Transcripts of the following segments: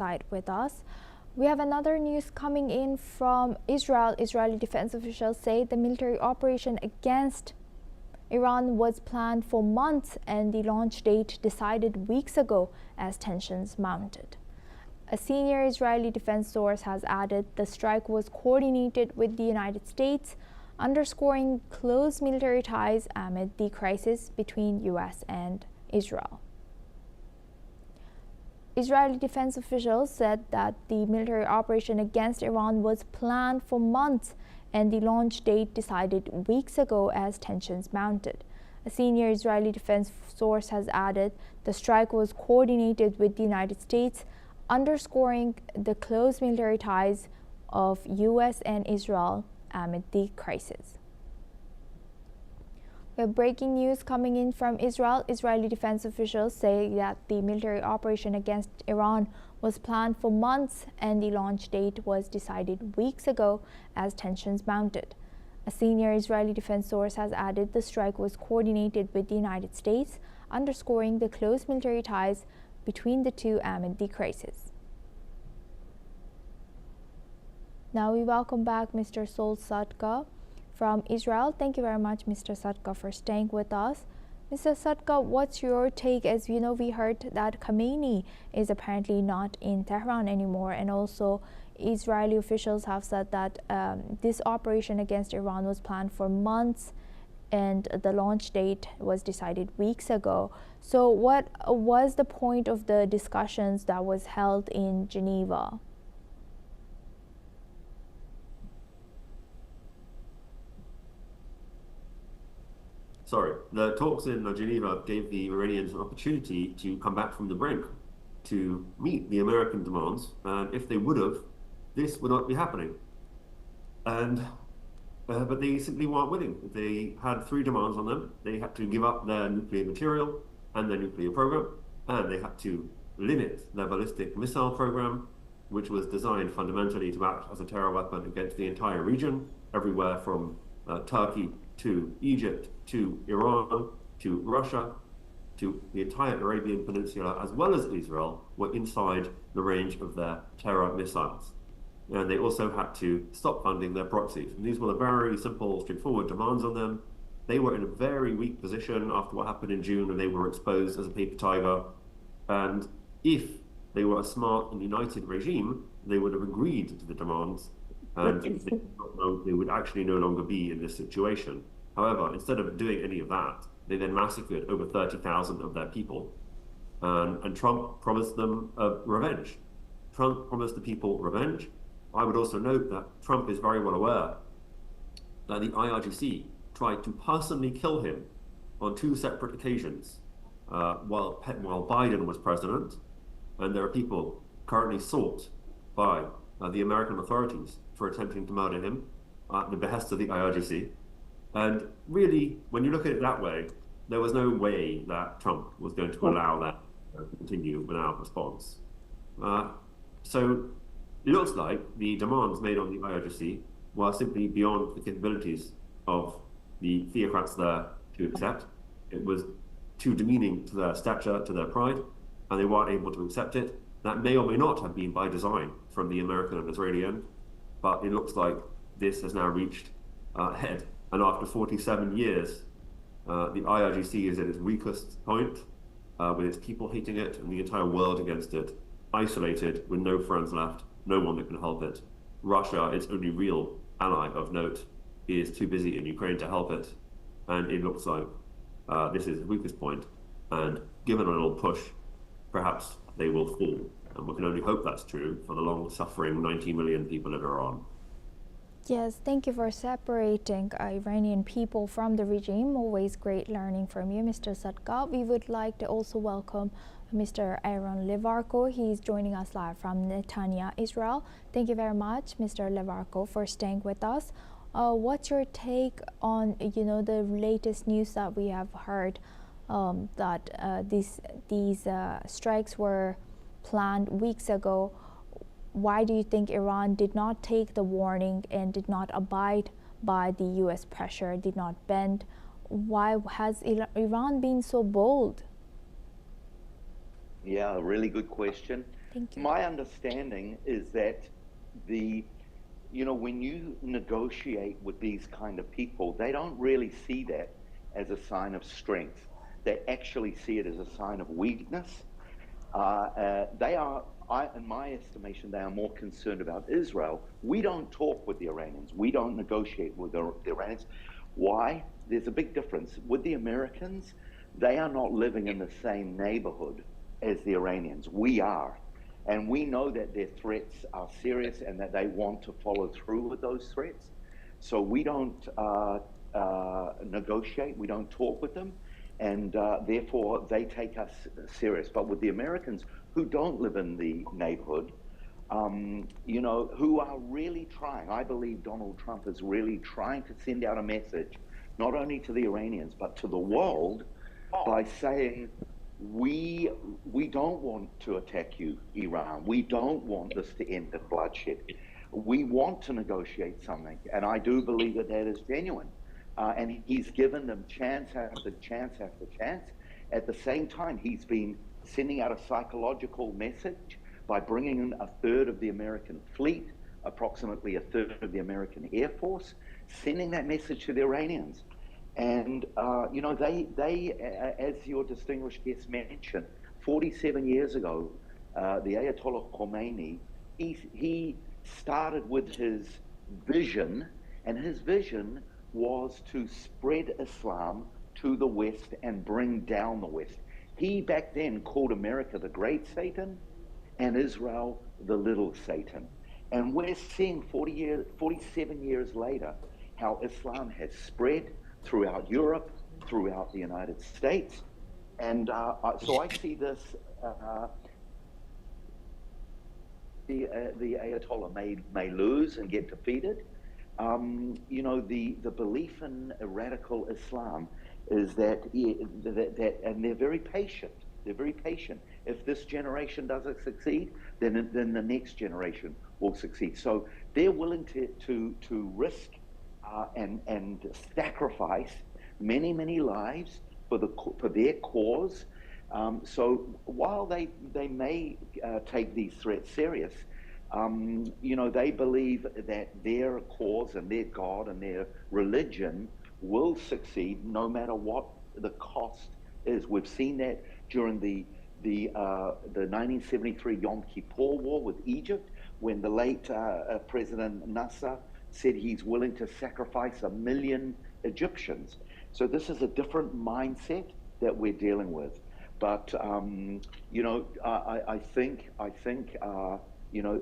side with us. We have another news coming in from Israel. Israeli defense officials say the military operation against Iran was planned for months and the launch date decided weeks ago as tensions mounted. A senior Israeli defense source has added the strike was coordinated with the United States, underscoring close military ties amid the crisis between U.S. and Israel. Israeli defense officials said that the military operation against Iran was planned for months and the launch date decided weeks ago as tensions mounted. A senior Israeli defense source has added the strike was coordinated with the United States, underscoring the close military ties of U.S. and Israel amid the crisis. We have breaking news coming in from Israel. Israeli defense officials say that the military operation against Iran was planned for months and the launch date was decided weeks ago as tensions mounted. A senior Israeli defense source has added the strike was coordinated with the United States, underscoring the close military ties between the two amid the crisis. Now we welcome back Mr. Sol Sadka from Israel. Thank you very much, Mr. Sadka, for staying with us. Mr. Sadka, what's your take? As you know, we heard that Khamenei is apparently not in Tehran anymore, and also Israeli officials have said that this operation against Iran was planned for months and the launch date was decided weeks ago. So what was the point of the discussions that was held in Geneva? Sorry, the talks in Geneva gave the Iranians an opportunity to come back from the brink to meet the American demands, and if they would have, this would not be happening. And but they simply weren't willing. They had three demands on them. They had to give up their nuclear material and their nuclear program, and they had to limit their ballistic missile program, which was designed fundamentally to act as a terror weapon against the entire region, everywhere from Turkey to Egypt, to Iran, to Russia, to the entire Arabian Peninsula, as well as Israel, were inside the range of their terror missiles. And they also had to stop funding their proxies. And these were the very simple, straightforward demands on them. They were in a very weak position after what happened in June, and they were exposed as a paper tiger. And if they were a smart and united regime, they would have agreed to the demands, and they would actually no longer be in this situation. However, instead of doing any of that, they then massacred over 30,000 of their people. And Trump promised them revenge. Trump promised the people revenge. I would also note that Trump is very well aware that the IRGC tried to personally kill him on two separate occasions while Biden was president. And there are people currently sought by the American authorities for attempting to murder him at the behest of the IRGC. And really, when you look at it that way, there was no way that Trump was going to allow that to continue without response. So it looks like the demands made on the IRGC were simply beyond the capabilities of the theocrats there to accept. It was too demeaning to their stature, to their pride, and they weren't able to accept it. That may or may not have been by design from the American and Israeli end, but it looks like this has now reached a head. And after 47 years, the IRGC is at its weakest point, with its people hating it and the entire world against it, isolated with no friends left, no one that can help it. Russia, its only real ally of note, is too busy in Ukraine to help it. And it looks like this is its weakest point. And given a little push, perhaps they will fall. And we can only hope that's true for the long-suffering 90 million people in Iran. Yes, thank you for separating Iranian people from the regime. Always great learning from you, Mr. Sadka. We would like to also welcome Mr. Aaron Levarko. He's joining us live from Netanya, Israel. Thank you very much, Mr. Levarko, for staying with us. What's your take on, the latest news that we have heard that these strikes were planned weeks ago? Why do you think Iran did not take the warning and did not abide by the U.S. pressure, did not bend? Why has Iran been so bold? Yeah, a really good question. Thank you. My understanding is that when you negotiate with these kind of people, they don't really see that as a sign of strength. They actually see it as a sign of weakness. In my estimation, they are more concerned about Israel. We don't talk with the Iranians. We don't negotiate with the Iranians. Why? There's a big difference. With the Americans, they are not living in the same neighborhood as the Iranians. We are. And we know that their threats are serious and that they want to follow through with those threats. So we don't negotiate. We don't talk with them. And therefore, they take us serious. But with the Americans who don't live in the neighborhood, who are really trying, I believe Donald Trump is really trying to send out a message, not only to the Iranians, but to the world by saying, we don't want to attack you, Iran. We don't want this to end in bloodshed. We want to negotiate something. And I do believe that that is genuine. And he's given them chance after chance after chance. At the same time, he's been sending out a psychological message by bringing in a third of the American fleet, approximately a third of the American Air Force, sending that message to the Iranians. And, they, as your distinguished guest mentioned, 47 years ago, the Ayatollah Khomeini, he started with his vision, and his vision was to spread Islam to the West and bring down the West. He back then called America the Great Satan and Israel the Little Satan. And we're seeing 47 years later how Islam has spread throughout Europe, throughout the United States. And so I see this, the Ayatollah may lose and get defeated. The belief in radical Islam is that and they're very patient. They're very patient. If this generation doesn't succeed, then the next generation will succeed. So they're willing to risk and sacrifice many lives for their cause. So while they may take these threats serious, they believe that their cause and their God and their religion will succeed no matter what the cost is. We've seen that during the 1973 Yom Kippur War with Egypt, when the late President Nasser said he's willing to sacrifice 1 million Egyptians. So this is a different mindset that we're dealing with. But I think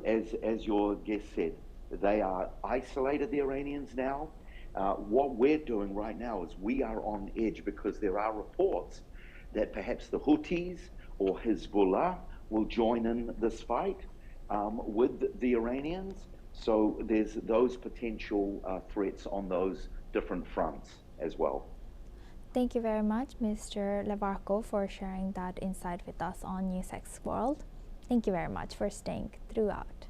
as your guest said, they are isolated, the Iranians now. What we're doing right now is we are on edge because there are reports that perhaps the Houthis or Hezbollah will join in this fight with the Iranians. So there's those potential threats on those different fronts as well. Thank you very much, Mr. Levarko, for sharing that insight with us on NewsX World. Thank you very much for staying throughout.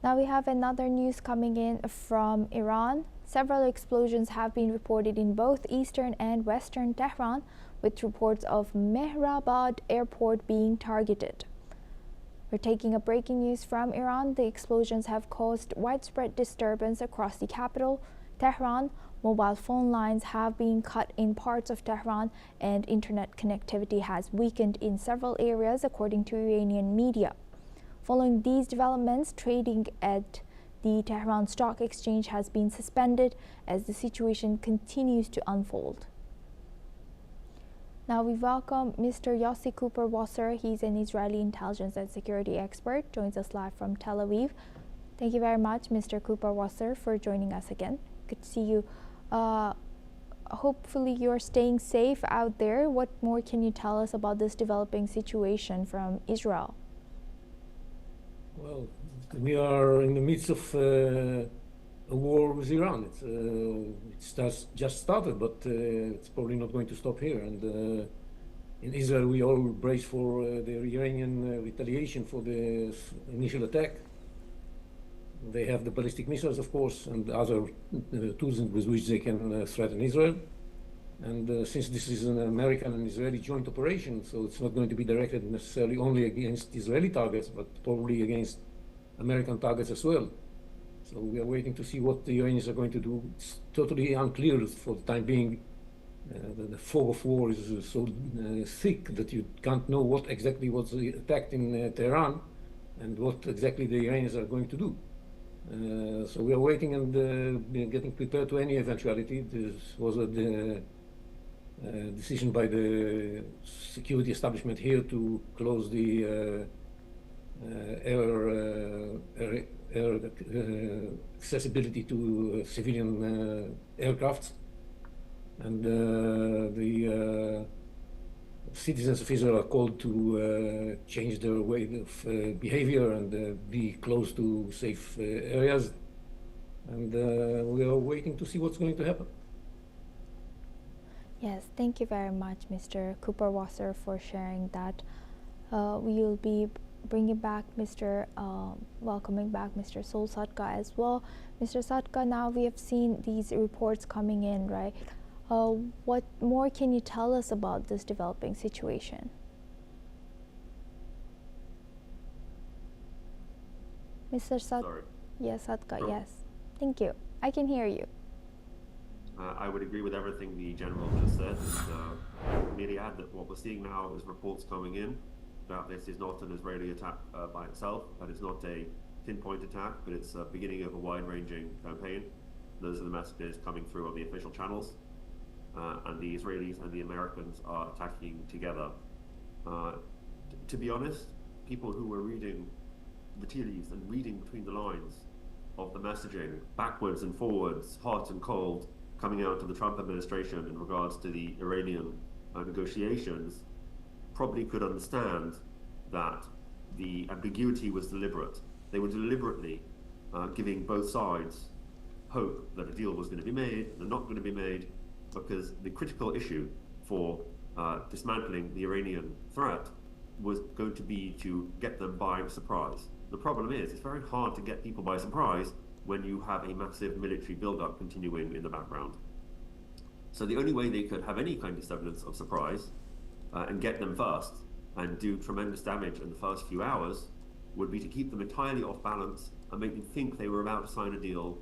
Now we have another news coming in from Iran. Several explosions have been reported in both eastern and western Tehran, with reports of Mehrabad airport being targeted. We're taking a breaking news from Iran. The explosions have caused widespread disturbance across the capital, Tehran. Mobile phone lines have been cut in parts of Tehran, and internet connectivity has weakened in several areas, according to Iranian media. Following these developments, trading at the Tehran Stock Exchange has been suspended as the situation continues to unfold. Now we welcome Mr. Yossi Cooper-Wasser. He's an Israeli intelligence and security expert, joins us live from Tel Aviv. Thank you very much, Mr. Cooper-Wasser, for joining us again. Good to see you. Hopefully you're staying safe out there. What more can you tell us about this developing situation from Israel? Well, we are in the midst of a war with Iran. It's just started, but it's probably not going to stop here. And in Israel, we all brace for the Iranian retaliation for the initial attack. They have the ballistic missiles, of course, and other tools with which they can threaten Israel. And since this is an American and Israeli joint operation, so it's not going to be directed necessarily only against Israeli targets, but probably against American targets as well. So we are waiting to see what the Iranians are going to do. It's totally unclear for the time being. The fog of war is so thick that you can't know what exactly was attacked in Tehran and what exactly the Iranians are going to do. So we are waiting and getting prepared to any eventuality. This was a decision by the security establishment here to close the air accessibility to civilian aircrafts. And the citizens of Israel are called to change their way of behavior and be close to safe areas. And we are waiting to see what's going to happen. Yes, thank you very much, Mr. Cooper-Wasser, for sharing that. We will be bringing back welcoming back Mr. Sol Sadka as well. Mr. Sadka, now we have seen these reports coming in, right? What more can you tell us about this developing situation? Mr. Sorry. Yes, Sadka, Sure. yes. Thank you. I can hear you. I would agree with everything the general just said. And merely add that what we're seeing now is reports coming in that this is not an Israeli attack by itself, that it's not a pinpoint attack, but it's a beginning of a wide-ranging campaign. Those are the messages coming through on the official channels. And the Israelis and the Americans are attacking together. To be honest, people who were reading the tea leaves and reading between the lines of the messaging backwards and forwards, hot and cold, coming out of the Trump administration in regards to the Iranian negotiations, probably could understand that the ambiguity was deliberate. They were deliberately giving both sides hope that a deal was going to be made and not going to be made, because the critical issue for dismantling the Iranian threat was going to be to get them by surprise. The problem is, it's very hard to get people by surprise when you have a massive military buildup continuing in the background. So the only way they could have any kind of semblance of surprise and get them first and do tremendous damage in the first few hours would be to keep them entirely off balance and make them think they were about to sign a deal,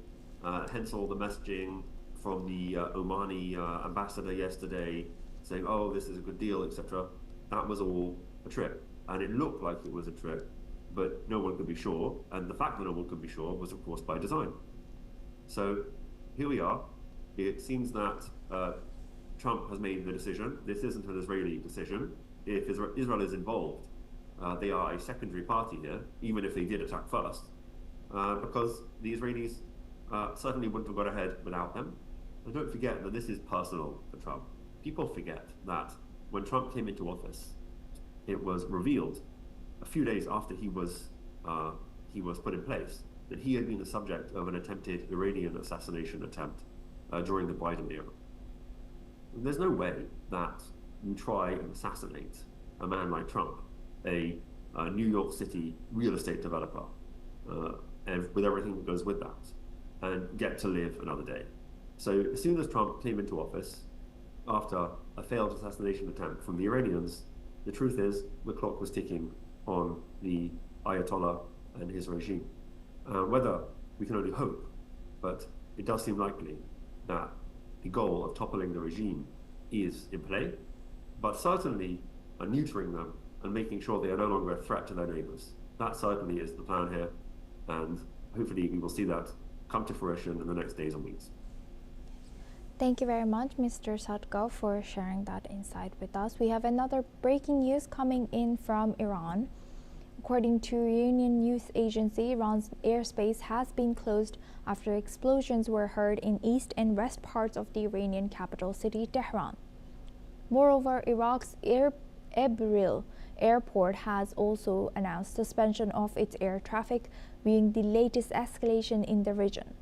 hence all the messaging from the Omani ambassador yesterday saying, oh, this is a good deal, etc. That was all a trick. And it looked like it was a trick, but no one could be sure. And the fact that no one could be sure was, of course, by design. So here we are. It seems that Trump has made the decision. This isn't an Israeli decision. If Israel is involved, they are a secondary party here, even if they did attack first, because the Israelis certainly wouldn't have got ahead without them. And don't forget that this is personal for Trump. People forget that when Trump came into office, it was revealed a few days after he was put in place that he had been the subject of an attempted Iranian assassination attempt during the Biden era. And there's no way that you try and assassinate a man like Trump, a New York City real estate developer, and with everything that goes with that, and get to live another day. So as soon as Trump came into office, after a failed assassination attempt from the Iranians, the truth is the clock was ticking on the Ayatollah and his regime. Whether we can only hope, but it does seem likely that the goal of toppling the regime is in play, but certainly neutering them and making sure they are no longer a threat to their neighbors. That certainly is the plan here, and hopefully we will see that come to fruition in the next days and weeks. Thank you very much, Mr. Sadka, for sharing that insight with us. We have another breaking news coming in from Iran. According to Iranian news agency, Iran's airspace has been closed after explosions were heard in east and west parts of the Iranian capital city, Tehran. Moreover, Iraq's Erbil airport has also announced suspension of its air traffic, being the latest escalation in the region.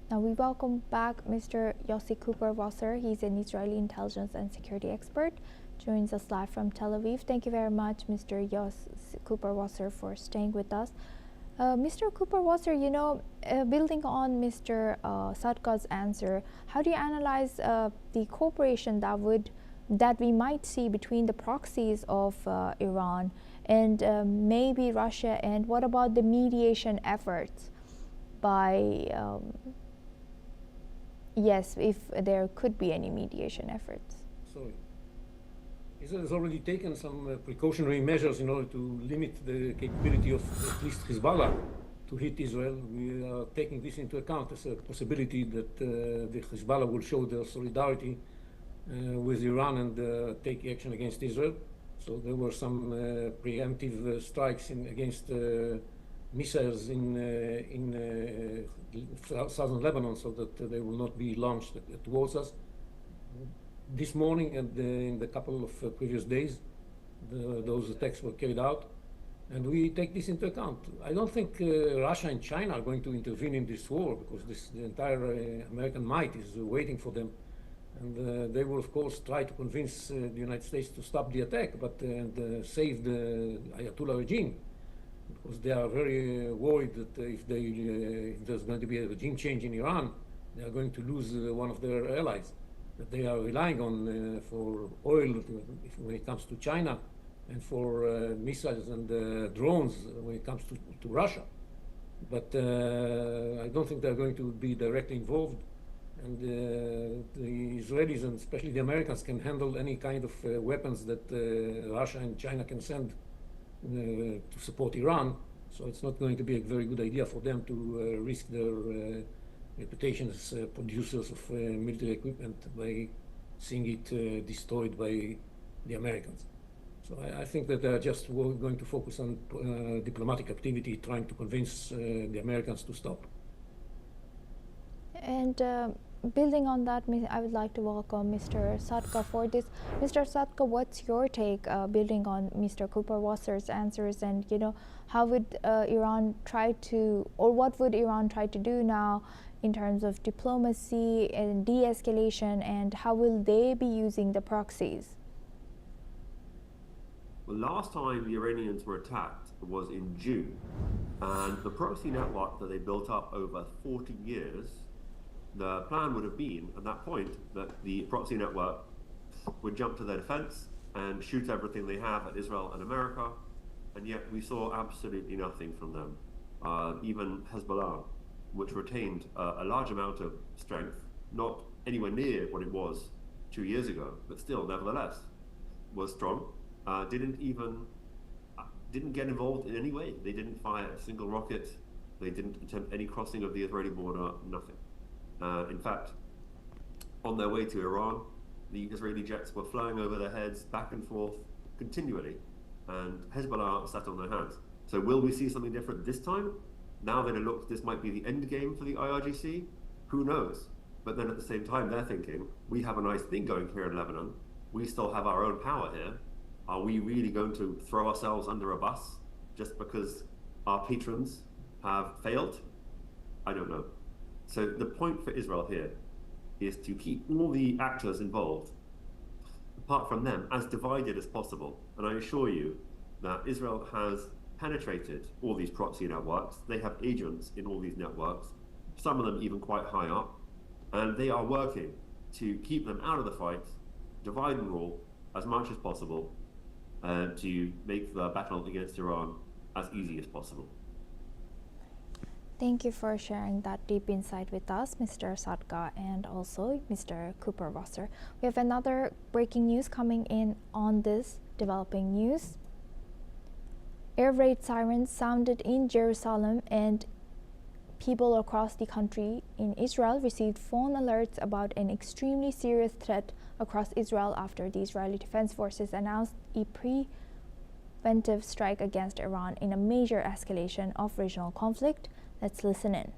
Now we welcome back Mr. Yossi Cooper-Wasser. He's an Israeli intelligence and security expert. Joins us live from Tel Aviv. Thank you very much, Mr. Yossi Cooper-Wasser, for staying with us. Mr. Cooper-Wasser, building on Mr. Sadka's answer, how do you analyze the cooperation that we might see between the proxies of Iran and maybe Russia, and what about the mediation efforts by, if there could be any mediation efforts? Sorry. Israel has already taken some precautionary measures in order to limit the capability of at least Hezbollah to hit Israel. We are taking this into account as a possibility that the Hezbollah will show their solidarity with Iran and take action against Israel. So there were some preemptive strikes against missiles in southern Lebanon, so that they will not be launched towards us. This morning and in the couple of previous days, those attacks were carried out, and we take this into account. I don't think Russia and China are going to intervene in this war, because the entire American might is waiting for them, and they will of course try to convince the United States to stop the attack, but save the Ayatollah regime, because they are very worried that if there's going to be a regime change in Iran, they are going to lose one of their allies that they are relying on for oil when it comes to China, and for missiles and drones when it comes to Russia. But I don't think they're going to be directly involved, and the Israelis, and especially the Americans, can handle any kind of weapons that Russia and China can send to support Iran. So it's not going to be a very good idea for them to risk their reputation as producers of military equipment by seeing it destroyed by the Americans. So I think that they're just going to focus on diplomatic activity, trying to convince the Americans to stop. And building on that, I would like to welcome Mr. Sadka for this. Mr. Sadka, what's your take, building on Mr. Cooper-Wasser's answers, and how would Iran try to, or what would Iran try to do now in terms of diplomacy and de-escalation, and how will they be using the proxies? Well, last time the Iranians were attacked was in June, and the proxy network that they built up over 40 years, the plan would have been at that point that the proxy network would jump to their defense and shoot everything they have at Israel and America, and yet we saw absolutely nothing from them. Even Hezbollah, which retained a large amount of strength, not anywhere near what it was 2 years ago, but still, nevertheless, was strong, didn't get involved in any way. They didn't fire a single rocket. They didn't attempt any crossing of the Israeli border, nothing. In fact, on their way to Iran, the Israeli jets were flying over their heads back and forth continually, and Hezbollah sat on their hands. So will we see something different this time? Now that it looks this might be the end game for the IRGC, who knows? But then at the same time, they're thinking, we have a nice thing going here in Lebanon. We still have our own power here. Are we really going to throw ourselves under a bus just because our patrons have failed? I don't know. So the point for Israel here is to keep all the actors involved, apart from them, as divided as possible. And I assure you that Israel has penetrated all these proxy networks. They have agents in all these networks, some of them even quite high up, and they are working to keep them out of the fight, divide and rule as much as possible, to make the battle against Iran as easy as possible. Thank you for sharing that deep insight with us, Mr. Sadka, and also Mr. Cooper-Wasser. We have another breaking news coming in on this developing news. Air raid sirens sounded in Jerusalem, and people across the country in Israel received phone alerts about an extremely serious threat across Israel after the Israeli Defense Forces announced a preventive strike against Iran in a major escalation of regional conflict. Let's listen in.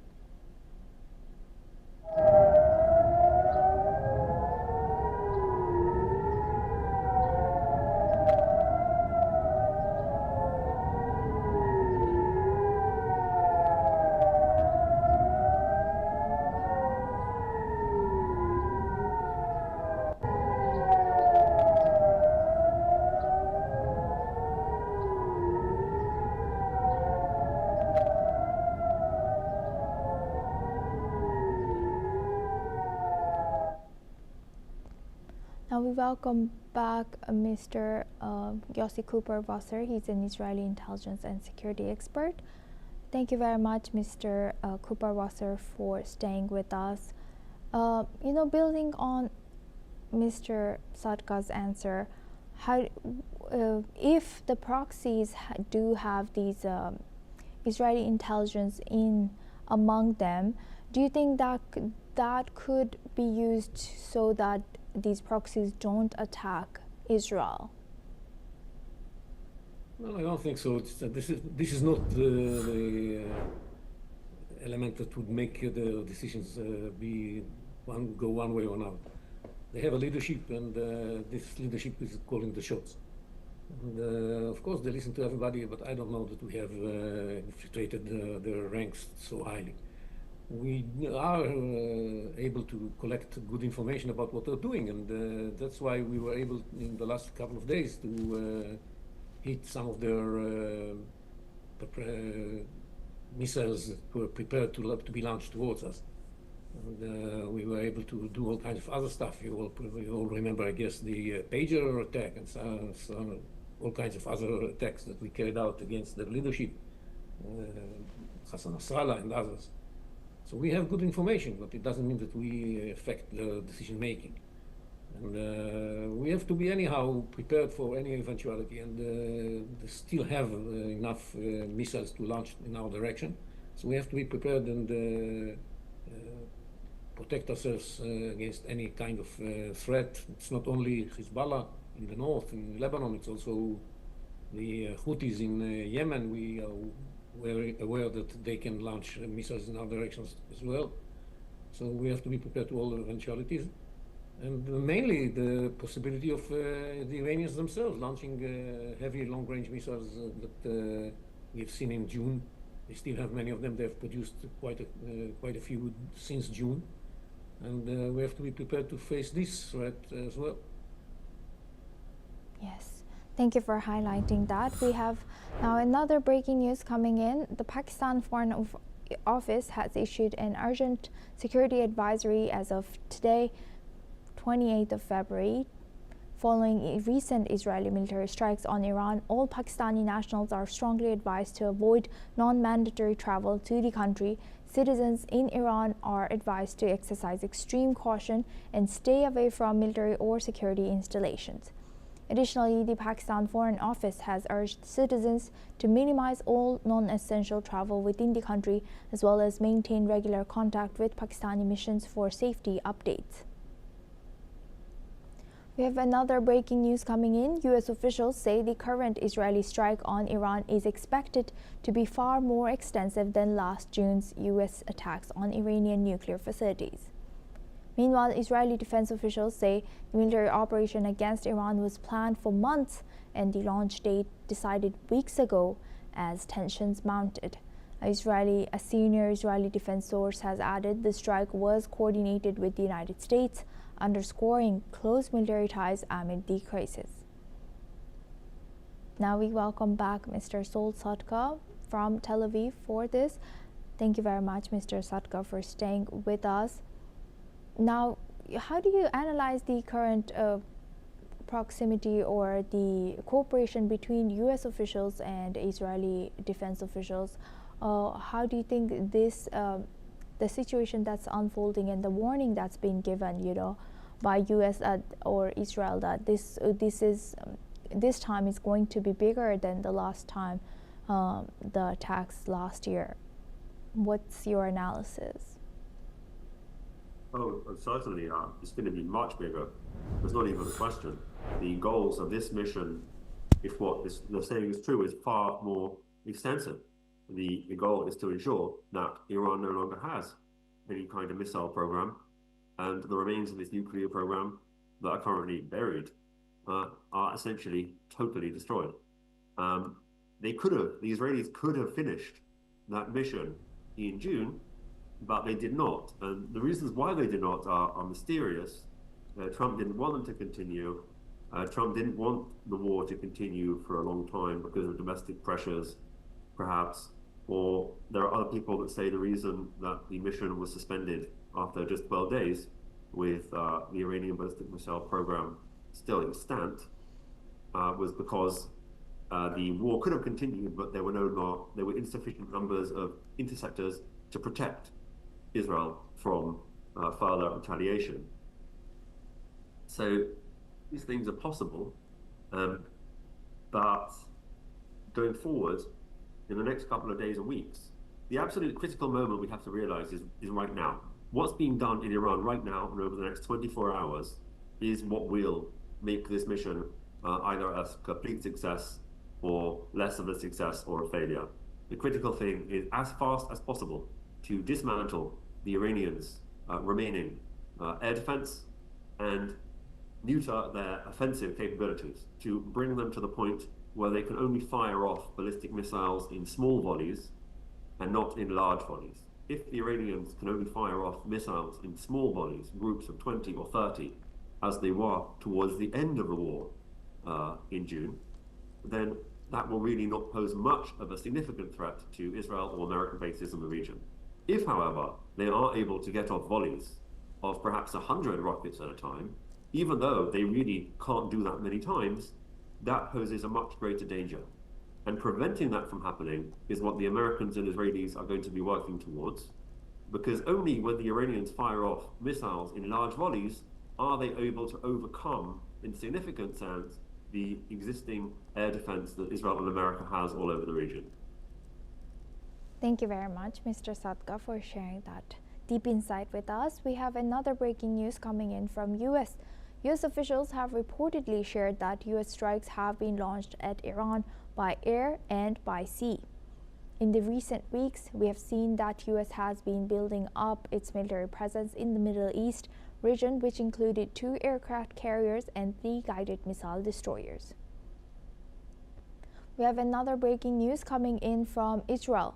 Now we welcome back Mr. Yossi Cooper-Wasser. He's an Israeli intelligence and security expert. Thank you very much, Mr. Cooper-Wasser, for staying with us. Building on Mr. Sadka's answer, if the proxies do have these Israeli intelligence among them, do you think that could be used so that these proxies don't attack Israel? No, I don't think so. This is not the element that would make the decisions go one way or another. They have a leadership, and this leadership is calling the shots. And of course, they listen to everybody, but I don't know that we have infiltrated their ranks so highly. We are able to collect good information about what they're doing, and that's why we were able in the last couple of days to hit some of their missiles that were prepared to be launched towards us. And we were able to do all kinds of other stuff. You all remember, I guess, the pager attack and some all kinds of other attacks that we carried out against the leadership, Hassan Nasrallah and others. So we have good information, but it doesn't mean that we affect the decision making. And we have to be anyhow prepared for any eventuality, and still have enough missiles to launch in our direction. So we have to be prepared and protect ourselves against any kind of threat. It's not only Hezbollah in the north, in Lebanon, it's also the Houthis in Yemen. We are aware that they can launch missiles in our directions as well. So we have to be prepared to all the eventualities. And mainly the possibility of the Iranians themselves launching heavy long-range missiles that we've seen in June. They still have many of them. They've produced quite a few since June. And we have to be prepared to face this threat as well. Yes, thank you for highlighting that. We have now another breaking news coming in. The Pakistan Foreign Office has issued an urgent security advisory as of today, 28th of February. Following recent Israeli military strikes on Iran, all Pakistani nationals are strongly advised to avoid non-mandatory travel to the country. Citizens in Iran are advised to exercise extreme caution and stay away from military or security installations. Additionally, the Pakistan Foreign Office has urged citizens to minimize all non-essential travel within the country, as well as maintain regular contact with Pakistani missions for safety updates. We have another breaking news coming in. U.S. officials say the current Israeli strike on Iran is expected to be far more extensive than last June's U.S. attacks on Iranian nuclear facilities. Meanwhile, Israeli defense officials say the military operation against Iran was planned for months and the launch date decided weeks ago as tensions mounted. A senior Israeli defense source has added the strike was coordinated with the United States, underscoring close military ties amid the crisis. Now we welcome back Mr. Sol Sadka from Tel Aviv for this. Thank you very much, Mr. Sadka, for staying with us. Now, how do you analyze the current proximity or the cooperation between U.S. officials and Israeli defense officials? How do you think this, the situation that's unfolding and the warning that's been given, by U.S. or Israel that this time is going to be bigger than the last time, the attacks last year? What's your analysis? Oh, certainly, it's going to be much bigger. There's not even a question. The goals of this mission, if what they're saying is true, is far more extensive. The goal is to ensure that Iran no longer has any kind of missile program, and the remains of its nuclear program that are currently buried are essentially totally destroyed. The Israelis could have finished that mission in June, but they did not. And the reasons why they did not are mysterious. Trump didn't want them to continue. Trump didn't want the war to continue for a long time because of domestic pressures, perhaps. Or there are other people that say the reason that the mission was suspended after just 12 days with the Iranian ballistic missile program still extant was because the war could have continued, but there were insufficient numbers of interceptors to protect Israel from further retaliation. So these things are possible, but going forward in the next couple of days and weeks, the absolute critical moment we have to realize is right now. What's being done in Iran right now and over the next 24 hours is what will make this mission either a complete success or less of a success or a failure. The critical thing is, as fast as possible, to dismantle the Iranians' remaining air defense and neuter their offensive capabilities, to bring them to the point where they can only fire off ballistic missiles in small volleys and not in large volleys. If the Iranians can only fire off missiles in small volleys, groups of 20 or 30, as they were towards the end of the war in June, then that will really not pose much of a significant threat to Israel or American bases in the region. If, however, they are able to get off volleys of perhaps 100 rockets at a time, even though they really can't do that many times, that poses a much greater danger. And preventing that from happening is what the Americans and Israelis are going to be working towards, because only when the Iranians fire off missiles in large volleys are they able to overcome, in significant sense, the existing air defense that Israel and America has all over the region. Thank you very much, Mr. Sadka, for sharing that deep insight with us. We have another breaking news coming in from U.S. U.S. officials have reportedly shared that U.S. strikes have been launched at Iran by air and by sea. In the recent weeks, we have seen that U.S. has been building up its military presence in the Middle East region, which included 2 aircraft carriers and 3 guided missile destroyers. We have another breaking news coming in from Israel.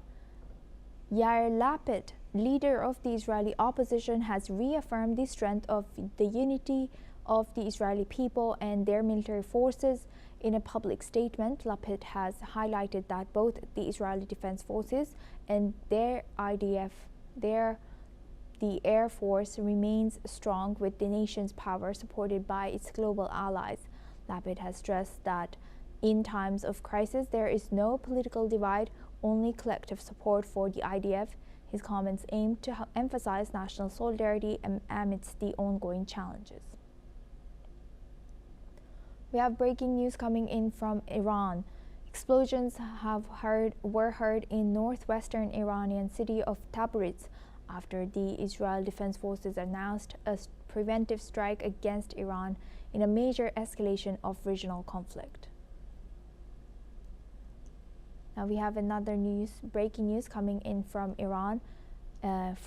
Yair Lapid, leader of the Israeli opposition, has reaffirmed the strength of the unity of the Israeli people and their military forces. In a public statement, Lapid has highlighted that both the Israeli Defense Forces and their IDF, the Air Force, remains strong with the nation's power supported by its global allies. Lapid has stressed that in times of crisis, there is no political divide, only collective support for the IDF. His comments aim to emphasize national solidarity amidst the ongoing challenges. We have breaking news coming in from Iran. Explosions were heard in northwestern Iranian city of Tabriz after the Israel Defense Forces announced a preventive strike against Iran in a major escalation of regional conflict. Now we have another breaking news coming in from Iran,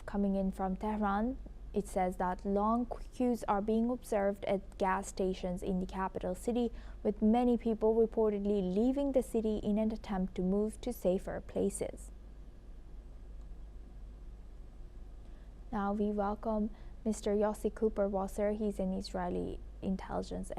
coming in from Tehran. It says that long queues are being observed at gas stations in the capital city, with many people reportedly leaving the city in an attempt to move to safer places. Now we welcome Mr. Yossi Cooper-Wasser. He's an Israeli intelligence